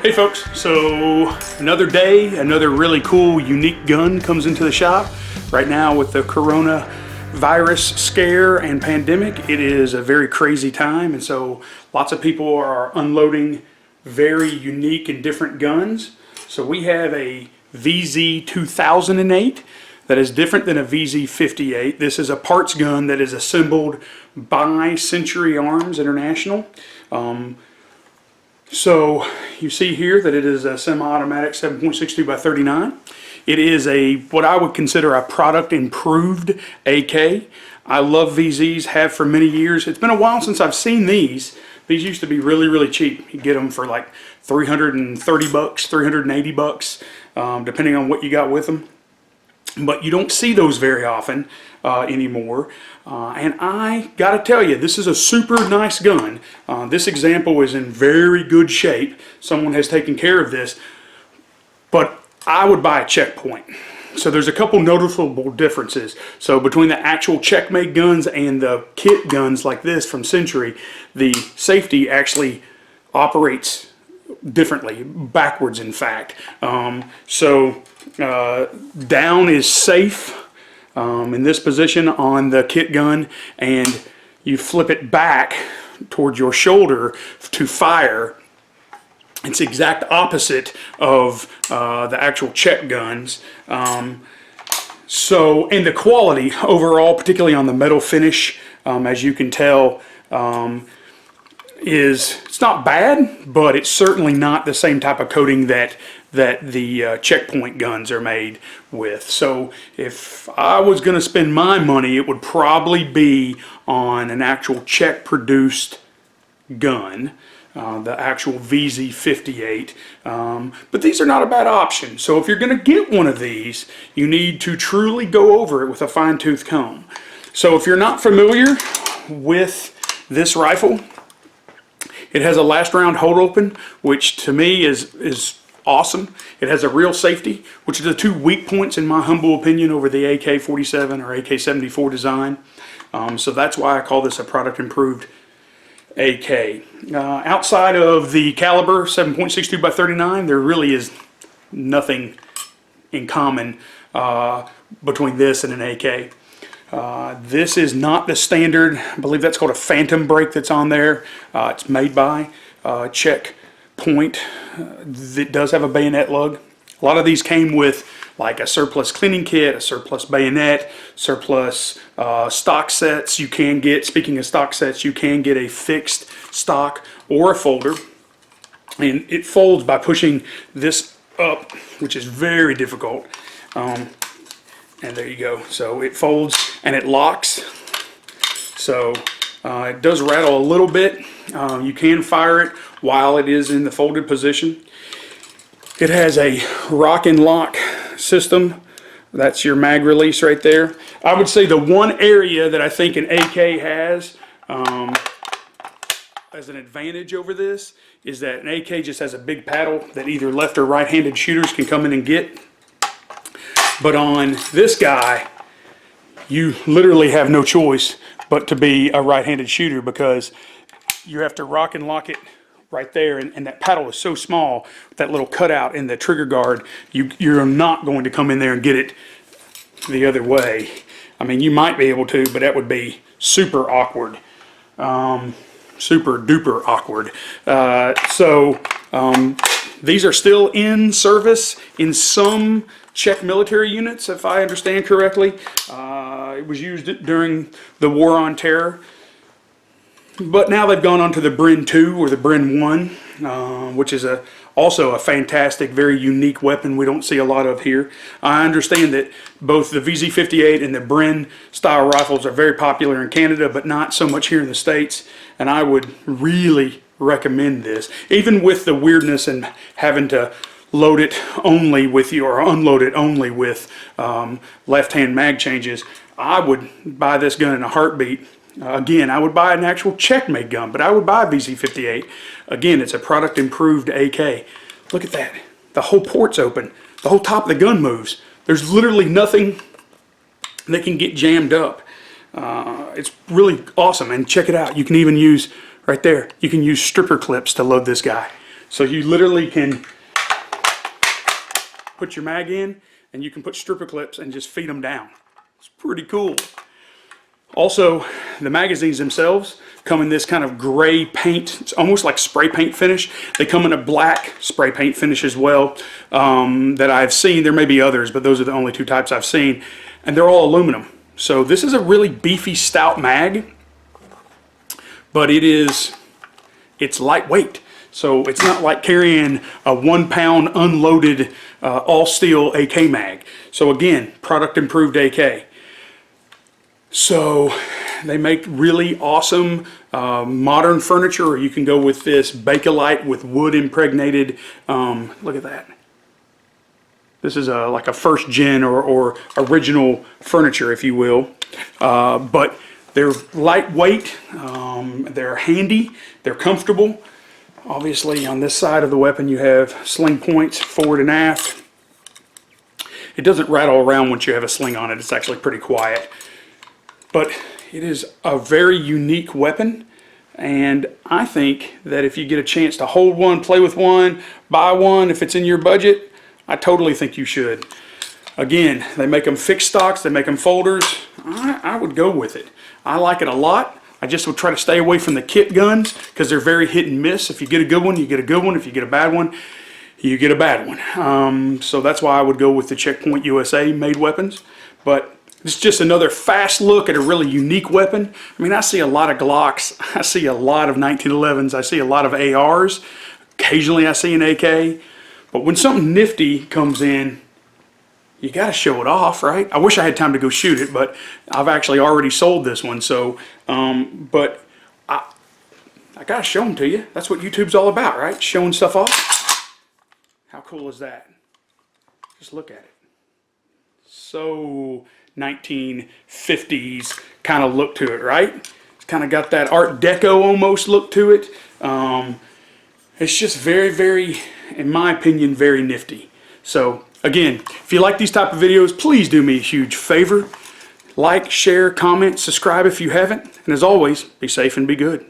Hey folks, so another day, another really cool, unique gun comes into the shop. Right now with the coronavirus scare and pandemic, it is a very crazy time, and so lots of people are unloading very unique and different guns. So we have a VZ 2008 that is different than a VZ 58. This is a parts gun that is assembled by Century Arms International. So you see here that it is a semi-automatic 7.62 by 39. It is what I would consider a product improved AK. I love VZs, have for many years. It's been a while since I've seen these. These used to be really cheap. You get them for like 330 bucks, 380 bucks, depending on what you got with them. But you don't see those very often anymore. And I gotta tell you, this is a super nice gun. This example is in very good shape. Someone has taken care of this, but I would buy a Checkpoint. So there's a couple noticeable differences. So between the actual Checkmate guns and the kit guns like this from Century, the safety actually operates differently, backwards in fact. Down is safe in this position on the kit gun, and you flip it back towards your shoulder to fire. It's the exact opposite of the actual Czech guns. And the quality overall, particularly on the metal finish, as you can tell, it's not bad, but it's certainly not the same type of coating that the Checkpoint guns are made with. So if I was going to spend my money, it would probably be on an actual Czech produced gun, the actual VZ58. But these are not a bad option. So if you're going to get one of these, you need to truly go over it with a fine-tooth comb. So if you're not familiar with this rifle, it has a last round hold open, which to me is awesome. It has a real safety, which are the two weak points in my humble opinion over the AK-47 or AK-74 design. So that's why I call this a product improved AK. Outside of the caliber 7.62 by 39, there really is nothing in common between this and an AK. This is not the standard, I believe that's called a phantom brake that's on there. It's made by Checkpoint. It does have a bayonet lug. A lot of these came with like a surplus cleaning kit, a surplus bayonet, surplus stock sets. You can get, speaking of stock sets, you can get a fixed stock or a folder. And it folds by pushing this up, which is very difficult. And there you go. So it folds and it locks. So it does rattle a little bit. You can fire it while it is in the folded position. It has a rock and lock system. That's your mag release right there. I would say the one area that I think an AK has as an advantage over this is that an AK just has a big paddle that either left or right-handed shooters can come in and get. But on this guy, you literally have no choice but to be a right-handed shooter, because you have to rock and lock it right there, and that paddle is so small, that little cutout in the trigger guard, you're not going to come in there and get it the other way. I mean, you might be able to, but that would be super awkward. Super duper awkward. These are still in service in some Czech military units, if I understand correctly. It was used during the War on Terror. But now they've gone on to the Bren 2 or the Bren 1, which is also a fantastic, very unique weapon we don't see a lot of here. I understand that both the VZ58 and the Bren style rifles are very popular in Canada, but not so much here in the States. And I would really recommend this, even with the weirdness and having to load it only with or unload it only with left-hand mag changes. I would buy this gun in a heartbeat. Again, I would buy an actual Checkmate gun, but I would buy a VZ58. Again, it's a product improved AK. Look at that. The whole port's open. The whole top of the gun moves. There's literally nothing that can get jammed up. It's really awesome. And check it out. You can even use, right there, you can use stripper clips to load this guy. So you literally can put your mag in, and you can put stripper clips and just feed them down. It's pretty cool. Also, the magazines themselves come in this kind of gray paint. It's almost like spray paint finish. They come in a black spray paint finish as well that I've seen. There may be others, but those are the only two types I've seen. And they're all aluminum. So this is a really beefy, stout mag, but it's lightweight. So it's not like carrying a 1 pound unloaded all steel AK mag. So again, product improved AK. So they make really awesome modern furniture, or you can go with this Bakelite with wood impregnated. Look at that. This is like a first gen or original furniture, if you will. But they're lightweight, they're handy, they're comfortable. Obviously on this side of the weapon you have sling points forward and aft. It doesn't rattle around once you have a sling on it. It's actually pretty quiet. But it is a very unique weapon, and I think that if you get a chance to hold one, play with one, buy one, if it's in your budget, I totally think you should. Again, they make them fixed stocks, they make them folders. I would go with it. I like it a lot. I just would try to stay away from the kit guns because they're very hit and miss. If you get a good one, you get a good one. If you get a bad one, you get a bad one. So that's why I would go with the Checkpoint USA made weapons. But it's just another fast look at a really unique weapon. I mean, I see a lot of Glocks. I see a lot of 1911s. I see a lot of ARs. Occasionally I see an AK. But when something nifty comes in, you got to show it off, right? I wish I had time to go shoot it, but I've actually already sold this one. So, but I got to show them to you. That's what YouTube's all about, right? Showing stuff off. How cool is that? Just look at it. So 1950s kind of look to it, right? It's kind of got that Art Deco almost look to it. It's just very, very, in my opinion, very nifty. So again, if you like these type of videos, please do me a huge favor. Like, share, comment, subscribe if you haven't. And as always, be safe and be good.